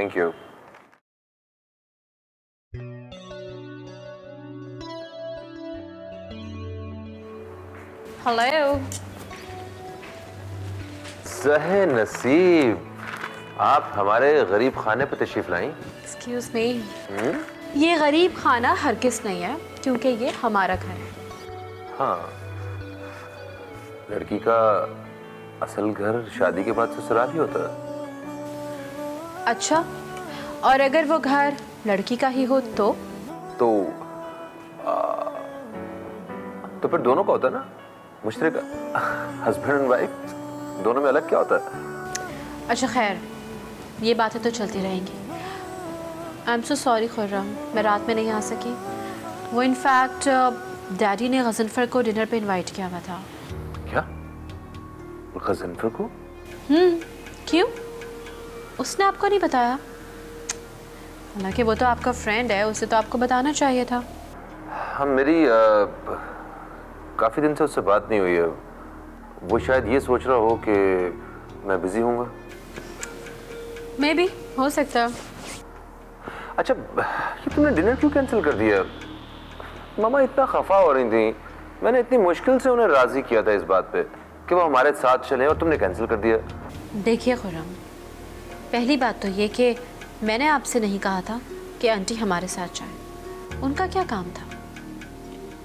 Thank you. Hello. सहे नसीब, आप हमारे गरीब खाने पे तशरीफ लाई। एक्सक्यूज मी, ये गरीब खाना हरगिज़ नहीं है क्योंकि ये हमारा घर है। हाँ, लड़की का असल घर शादी के बाद ससुराल ही होता है। अच्छा, और अगर वो घर लड़की का ही हो तो तो फिर दोनों का होता है ना, मुश्तरका। हस्बैंड एंड वाइफ दोनों में अलग क्या होता है? अच्छा खैर, ये बातें तो चलती रहेंगी। I am so sorry Khurram, मैं रात में नहीं आ सकी। वो इनफैक्ट डैडी ने गज़नफ़र को डिनर पे इनवाइट किया हुआ था। क्या? गज़नफ़र को? क्यों? उसने आपको नहीं बताया? हालांकि वो तो आपका फ्रेंड है, उसे तो आपको बताना चाहिए था। हाँ, मेरी काफ़ी दिन से उससे बात नहीं हुई है। वो शायद ये सोच रहा हो कि मैं बिजी हूँगा। मे बी, हो सकता है। अच्छा, ये तुमने डिनर क्यों कैंसिल कर दिया? मामा इतना खफा हो रही थी, मैंने इतनी मुश्किल से उन्हें राजी किया था इस बात पे कि वो हमारे साथ चले, और तुमने कैंसिल कर दिया। देखिए खुर्रम, पहली बात तो ये कि मैंने आपसे नहीं कहा था कि आंटी हमारे साथ जाए, उनका क्या काम था।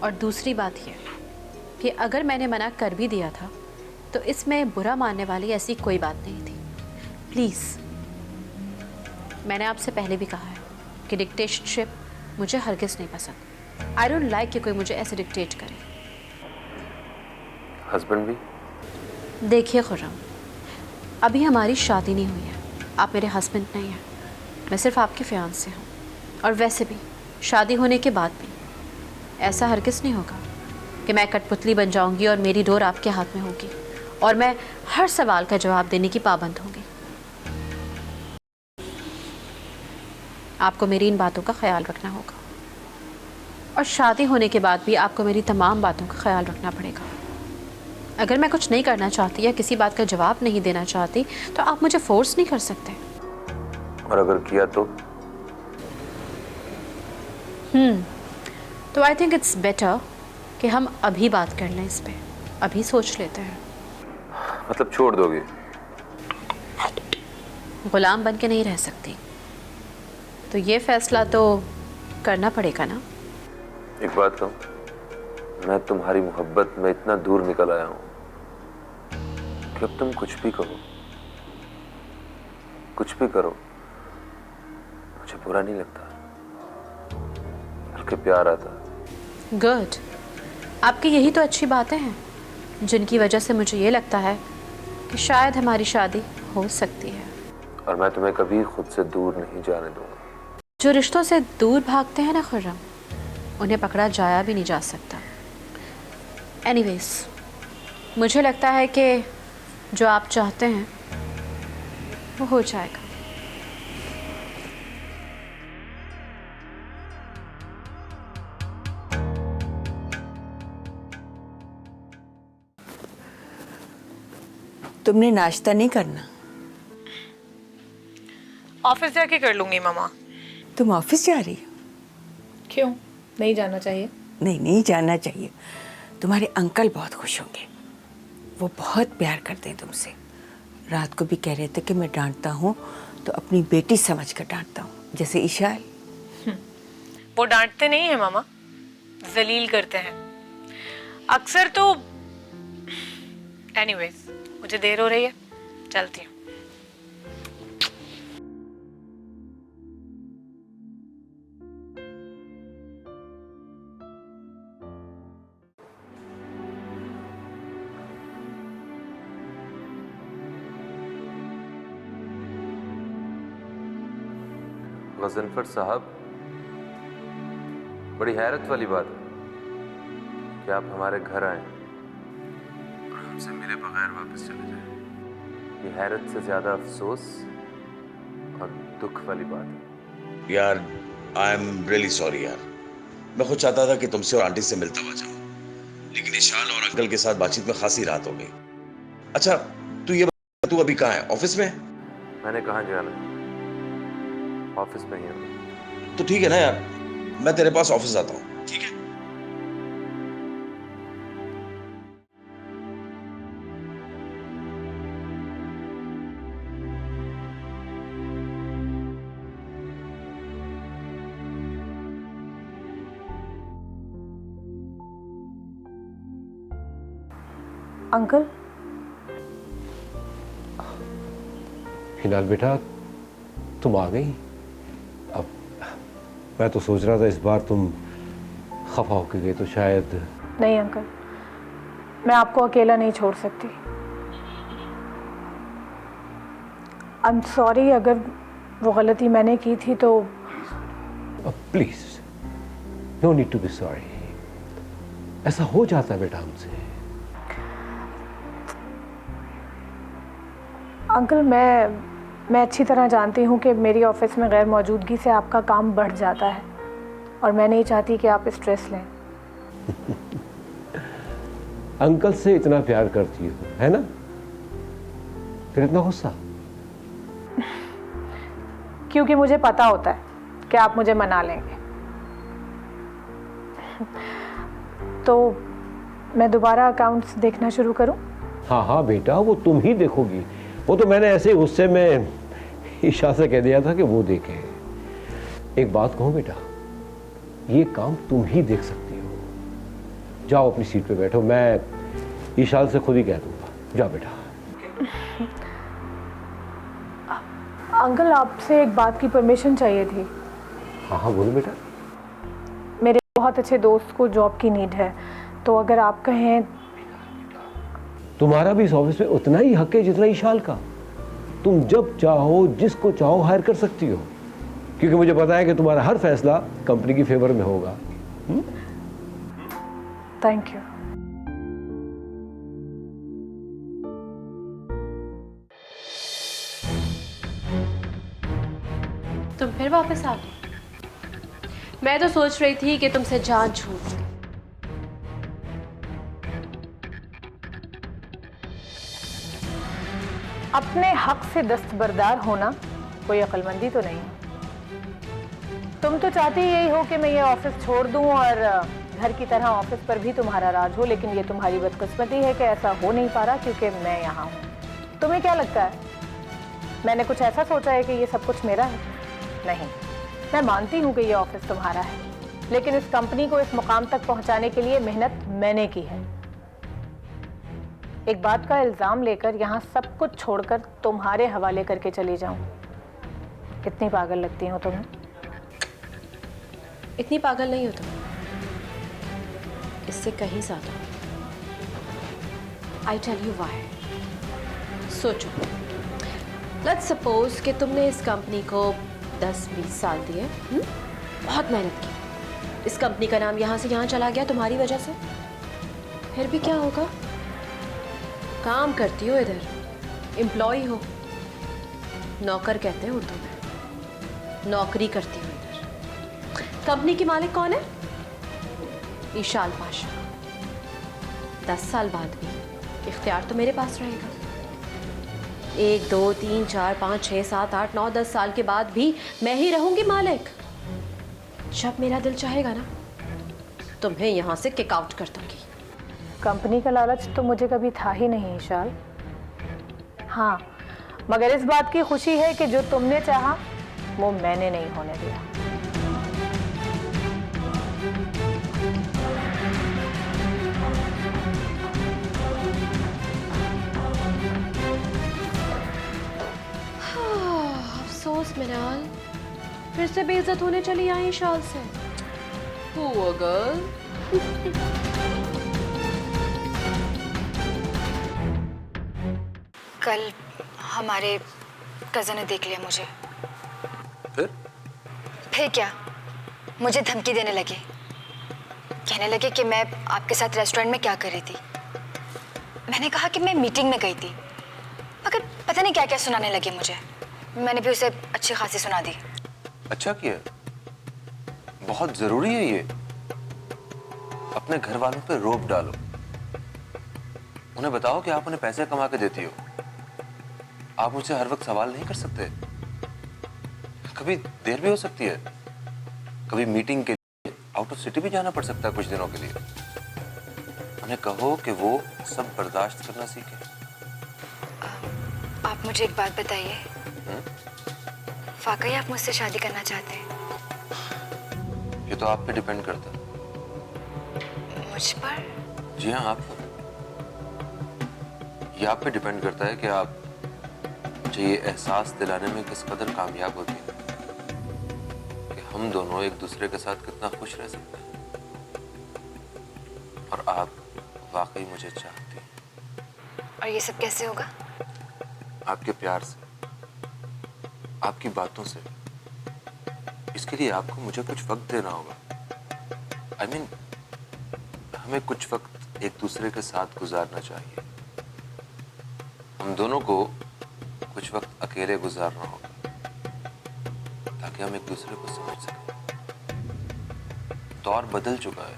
और दूसरी बात ये कि अगर मैंने मना कर भी दिया था तो इसमें बुरा मानने वाली ऐसी कोई बात नहीं थी। प्लीज़, मैंने आपसे पहले भी कहा है कि डिक्टेटरशिप मुझे हरगिज़ नहीं पसंद। आई डोंट लाइक कि कोई मुझे ऐसे डिक्टेट करे। हस्बैंड भी? देखिए खुर्रम, अभी हमारी शादी नहीं हुई है, आप मेरे हस्बैंड नहीं हैं, मैं सिर्फ आपके फियांसे हूँ। और वैसे भी शादी होने के बाद भी ऐसा हरगिज़ नहीं होगा कि मैं कठपुतली बन जाऊंगी और मेरी डोर आपके हाथ में होगी और मैं हर सवाल का जवाब देने की पाबंद होंगी। आपको मेरी इन बातों का ख्याल रखना होगा, और शादी होने के बाद भी आपको मेरी तमाम बातों का ख्याल रखना पड़ेगा। अगर मैं कुछ नहीं करना चाहती या किसी बात का जवाब नहीं देना चाहती तो आप मुझे फोर्स नहीं कर सकते। और अगर किया तो? तो आई थिंक इट्स बेटर कि हम अभी बात कर लें इस पे, अभी सोच लेते हैं। मतलब छोड़ दोगे? गुलाम बन के नहीं रह सकती, तो ये फैसला तो करना पड़ेगा ना। एक बात कहूँ, मैं तुम्हारी मोहब्बत में इतना दूर निकल आया हूँ कि अब तुम कुछ भी कहो, कुछ भी करो, मुझे बुरा नहीं लगता, बल्कि प्यार आता। गुड, आपकी यही तो अच्छी बातें हैं जिनकी वजह से मुझे ये लगता है कि शायद हमारी शादी हो सकती है। और मैं तुम्हें कभी खुद से दूर नहीं जाने दूंगा। जो रिश्तों से दूर भागते हैं ना खुर्रम, उन्हें पकड़ा जाया भी नहीं जा सकता। एनीवेज, मुझे लगता है कि जो आप चाहते हैं वो हो जाएगा। तुमने नाश्ता नहीं करना? ऑफिस जाके कर लूंगी मामा। तुम ऑफिस जा रही हो? क्यों नहीं जाना चाहिए? नहीं, नहीं जाना चाहिए। तुम्हारे अंकल बहुत खुश होंगे, वो बहुत प्यार करते हैं तुमसे। रात को भी कह रहे थे कि मैं डांटता हूँ तो अपनी बेटी समझ कर डांटता हूँ, जैसे इशाल। वो डांटते नहीं है मामा, जलील करते हैं अक्सर तो। एनीवेज, मुझे देर हो रही है, चलती हूँ। गज़नफ़र साहब, बड़ी हैरत वाली बात है कि आप हमारे घर आए और हमसे मिले बगैर वापस चले जाए। ये हैरत से ज्यादा अफसोस और दुख वाली बात है। यार, आई एम रियली सॉरी यार। मैं खुद चाहता था कि तुमसे और आंटी से मिलता हुआ जाऊं, लेकिन इशाल और अंकल के साथ बातचीत में खासी रात हो गई। अच्छा, तू अभी कहाँ है? ऑफिस में? मैंने कहाँ जाना, ऑफिस में ही हूँ। तो ठीक है ना यार, मैं तेरे पास ऑफिस आता हूँ, ठीक है? अंकल, हिनाल बेटा, तुम आ गई। अब मैं तो सोच रहा था इस बार तुम खफा होके गई तो शायद। नहीं अंकल, मैं आपको अकेला नहीं छोड़ सकती। आई एम सॉरी, अगर वो गलती मैंने की थी तो। Please, no need to be sorry. ऐसा हो जाता है बेटा हमसे। अंकल, मैं अच्छी तरह जानती हूँ कि मेरी ऑफिस में गैर मौजूदगी से आपका काम बढ़ जाता है और मैं नहीं चाहती कि आप स्ट्रेस लें। अंकल से इतना प्यार करती हो, है ना? फिर इतना गुस्सा? क्योंकि मुझे पता होता है कि आप मुझे मना लेंगे। तो मैं दोबारा अकाउंट्स देखना शुरू करूं? हाँ हाँ बेटा, वो तुम ही देखोगी। वो तो मैंने ऐसे गुस्से में ईशा से कह दिया था कि वो देखे। एक बात कहूं बेटा, ये काम तुम ही देख सकती हो। जाओ अपनी सीट पे बैठो, मैं ईशाल से खुद ही कह दूंगा। जाओ बेटा। अंकल, आपसे एक बात की परमिशन चाहिए थी। हाँ हाँ बोलो बेटा। मेरे बहुत अच्छे दोस्त को जॉब की नीड है, तो अगर आप कहें। तुम्हारा भी इस ऑफिस में उतना ही हक है जितना ईशाल का। तुम जब चाहो जिसको चाहो हायर कर सकती हो, क्योंकि मुझे पता है कि तुम्हारा हर फैसला कंपनी की फेवर में होगा। Thank you. तुम फिर वापस आ गए? मैं तो सोच रही थी कि तुमसे जान छूट। अपने हक से दस्तबरदार होना कोई अक्लमंदी तो नहीं है। तुम तो चाहती यही हो कि मैं ये ऑफिस छोड़ दूं और घर की तरह ऑफिस पर भी तुम्हारा राज हो, लेकिन ये तुम्हारी बदकिस्मती है कि ऐसा हो नहीं पा रहा क्योंकि मैं यहाँ हूँ। तुम्हें क्या लगता है मैंने कुछ ऐसा सोचा है कि ये सब कुछ मेरा है? नहीं, मैं मानती हूँ कि ये ऑफिस तुम्हारा है, लेकिन इस कंपनी को इस मुकाम तक पहुँचाने के लिए मेहनत मैंने की है। एक बात का इल्जाम लेकर यहाँ सब कुछ छोड़कर तुम्हारे हवाले करके चली जाऊं, कितनी पागल लगती हो तुम्हें? इतनी पागल नहीं हो तुम, इससे कहीं ज्यादा। I tell you why. सोचो, लेट्स सपोज कि तुमने इस कंपनी को 10-20 साल दिए, बहुत मेहनत की, इस कंपनी का नाम यहाँ से यहाँ चला गया तुम्हारी वजह से। फिर भी क्या होगा? काम करती हो इधर, एम्प्लॉय हो, नौकर कहते हैं उर्दू में, नौकरी करती हो इधर। कंपनी की मालिक कौन है? ईशाल पाशा। 10 साल बाद भी इख्तियार तो मेरे पास रहेगा। 1, 2, 3, 4, 5, 6, 7, 8, 9, 10 साल के बाद भी मैं ही रहूंगी मालिक। जब मेरा दिल चाहेगा ना, तुम्हें यहां से किक आउट कर दूंगी। कंपनी का लालच तो मुझे कभी था ही नहीं ईशाल। हाँ, मगर इस बात की खुशी है कि जो तुमने चाहा वो मैंने नहीं होने दिया। अफसोस मिनाल, फिर से बेइज्जत होने चली आई ईशाल से। हुआ गर्ल। कल हमारे कज़न ने देख लिया मुझे। फिर क्या, मुझे धमकी देने लगे, कहने लगे कि मैं आपके साथ रेस्टोरेंट में क्या कर रही थी। मैंने कहा कि मैं मीटिंग में गई थी, मगर पता नहीं क्या क्या सुनाने लगे मुझे। मैंने भी उसे अच्छी खासी सुना दी। अच्छा किया, बहुत जरूरी है ये। अपने घर वालों पे रोक डालो, उन्हें बताओ कि आप उन्हें पैसे कमा के देती हो। आप मुझसे हर वक्त सवाल नहीं कर सकते। कभी देर भी हो सकती है, कभी मीटिंग के लिए आउट ऑफ सिटी भी जाना पड़ सकता है कुछ दिनों के लिए। उन्हें कहो कि वो सब बर्दाश्त करना सीखे। आप मुझे एक बात बताइए, वाकई आप मुझसे शादी करना चाहते हैं? ये तो आप पे डिपेंड करता है। मुझ पर? जी हाँ, आप पर। ये आप पे डिपेंड करता है कि आप मुझे ये एहसास दिलाने में किस कदर कामयाब होती है कि हम दोनों एक दूसरे के साथ कितना खुश रह सकते हैं, और आप वाकई मुझे चाहती हैं। और ये सब कैसे होगा? आपके प्यार से, आपकी बातों से। इसके लिए आपको मुझे कुछ वक्त देना होगा। I mean, हमें कुछ वक्त एक दूसरे के साथ गुजारना चाहिए। हम दोनों को कुछ वक्त अकेले गुजारना होगा ताकि हम एक दूसरे को समझ सकें। दौर बदल चुका है।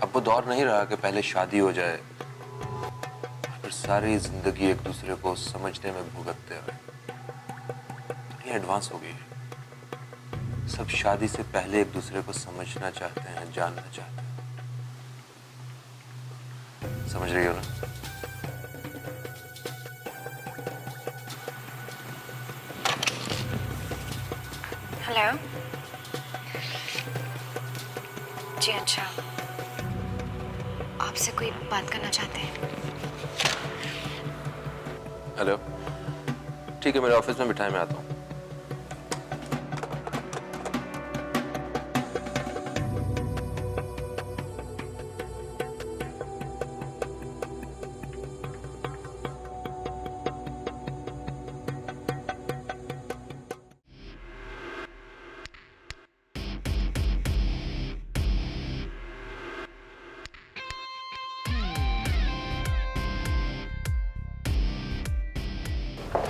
अब वो दौर नहीं रहा कि पहले शादी हो जाए और फिर सारी जिंदगी एक दूसरे को समझने में भुगतते रहे। ये एडवांस हो गई है। सब शादी से पहले एक दूसरे को समझना चाहते हैं, जानना चाहते हैं। समझ रही हो ना? हेलो जी, अच्छा, आपसे कोई बात करना चाहते हैं? हेलो, ठीक है, मेरे ऑफिस में मिठाई में आता हूँ।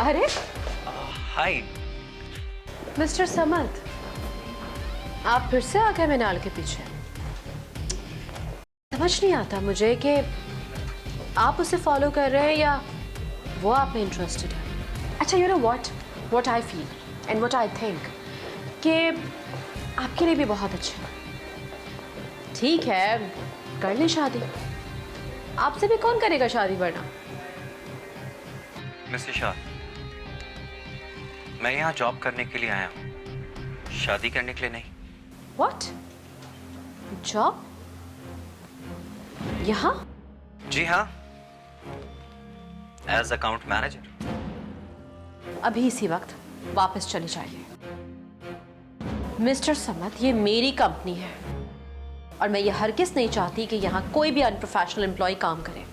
अरे हाय। मिस्टर समद, आप फिर से आ गए मिनाल के पीछे। समझ नहीं आता मुझे कि आप उसे फॉलो कर रहे हैं या वो आप में इंटरेस्टेड है। अच्छा, you know what I feel and what I think कि आपके लिए भी बहुत अच्छा है। ठीक है, कर लें शादी। आपसे भी कौन करेगा शादी वरना? मिस्टर शाह, मैं यहाँ जॉब करने के लिए आया हूँ, शादी करने के लिए नहीं। व्हाट? जॉब? यहाँ? जी हाँ, एज अकाउंट मैनेजर। अभी इसी वक्त वापस चले जाइए। मिस्टर समद, ये मेरी कंपनी है और मैं ये हरगिज़ नहीं चाहती कि यहाँ कोई भी अनप्रोफेशनल एम्प्लॉय काम करे।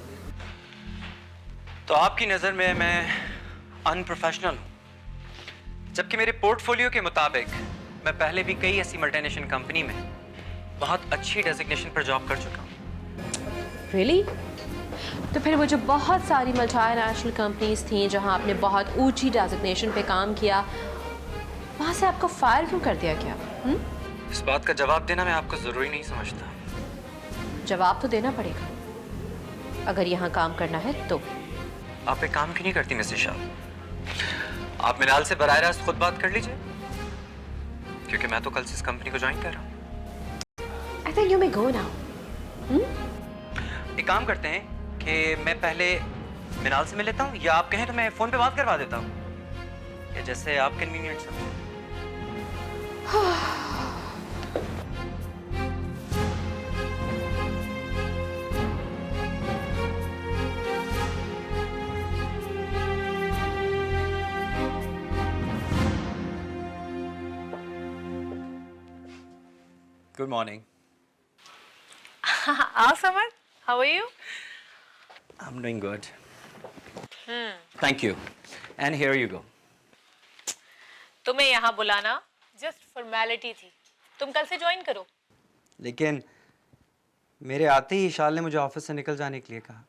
तो आपकी नज़र में मैं अनप्रोफेशनल हूँ, जबकि मेरे पोर्टफोलियो के मुताबिक मैं पहले भी कई ऐसी मल्टीनेशनल कंपनी में बहुत अच्छी डेजिग्नेशन पर जॉब कर चुका हूँ। रियली? तो फिर वो जो बहुत सारी मल्टीनेशनल कंपनीज थी जहाँ आपने बहुत ऊंची डेजिग्नेशन पे काम किया, वहाँ से आपको फायर क्यों कर दिया गया? इस बात का जवाब देना मैं आपको ज़रूरी नहीं समझता। जवाब तो देना पड़ेगा अगर यहाँ काम करना है तो। आप एक काम क्यों नहीं करती मिसेस शाह? आप मिनाल से बराह रास्त खुद बात कर लीजिए, क्योंकि मैं तो कल से इस कंपनी को ज्वाइन कर रहा हूँ। I think you may go now. एक काम करते हैं कि मैं पहले मिनाल से मिल लेता हूँ, या आप कहें तो मैं फ़ोन पे बात करवा देता हूँ, या जैसे आप कन्वीनियंट समझें। Good morning. Samad, how are you? I'm doing good. Thank you. And here you go. तुम्हें यहाँ बुलाना जस्ट फॉर्मेलिटी थी। तुम कल से ज्वाइन करो। लेकिन मेरे आते ही इशाल ने मुझे ऑफिस से निकल जाने के लिए कहा।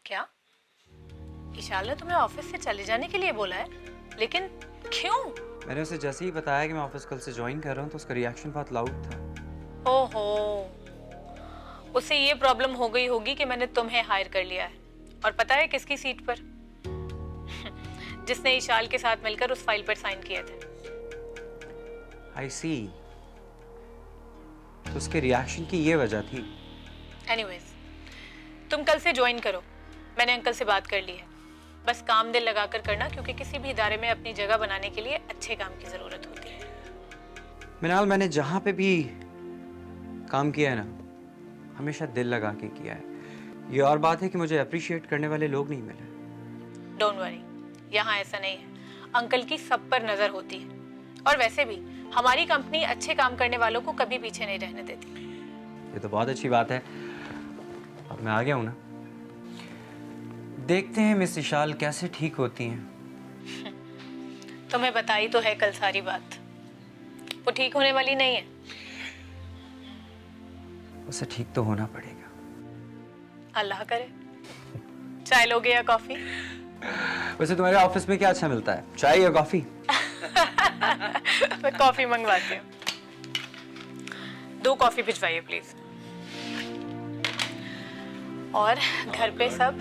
क्या? इशाल ने तुम्हें ऑफिस से चले जाने के लिए बोला है? लेकिन क्यों? मैंने उसे जैसे ही बताया कि मैं ऑफिस कल से ज्वाइन कर रहा हूँ तो उसका रिएक्शन बहुत लाउड था। ओहो, उसे ये प्रॉब्लम हो गई होगी कि मैंने तुम्हें हायर कर लिया है। और पता है किसकी सीट पर? जिसने इशाल के साथ मिलकर उस फाइल पर साइन किए थे। आई सी, तो उसके रिएक्शन की ये वजह थी। एनीवेज, तुम कल से ज्वाइन करो। मैंने अंकल से बात कर ली है। बस काम दिल लगा कर करना, क्योंकि किसी भी इदारे में अपनी जगह बनाने के लिए अच्छे काम की ज़रूरत होती है। मिनाल, मैंने जहाँ पे भी काम किया है ना, हमेशा दिल लगा के किया है। ये और बात है कि मुझे अप्रिशिएट करने वाले लोग नहीं मिले। डोंट वरी, यहाँ ऐसा नहीं है। अंकल की सब पर नज़र होती है, और वैसे भी हमारी कंपनी अच्छे काम करने वालों को कभी पीछे नहीं रहने देती। ये तो बहुत अच्छी बात है। अब मैं आ गया हूँ ना, देखते हैं मिस इशाल कैसे ठीक होती हैं। तुम्हें बताई तो है कल सारी बात, वो ठीक होने वाली नहीं है। उसे ठीक तो होना पड़ेगा। अल्लाह करे। चाय लोगे या कॉफी? वैसे तुम्हारे ऑफिस में क्या अच्छा मिलता है, चाय या कॉफी? मैं कॉफी मंगवाती हूँ। 2 कॉफी भिजवाइए प्लीज। और घर पे सब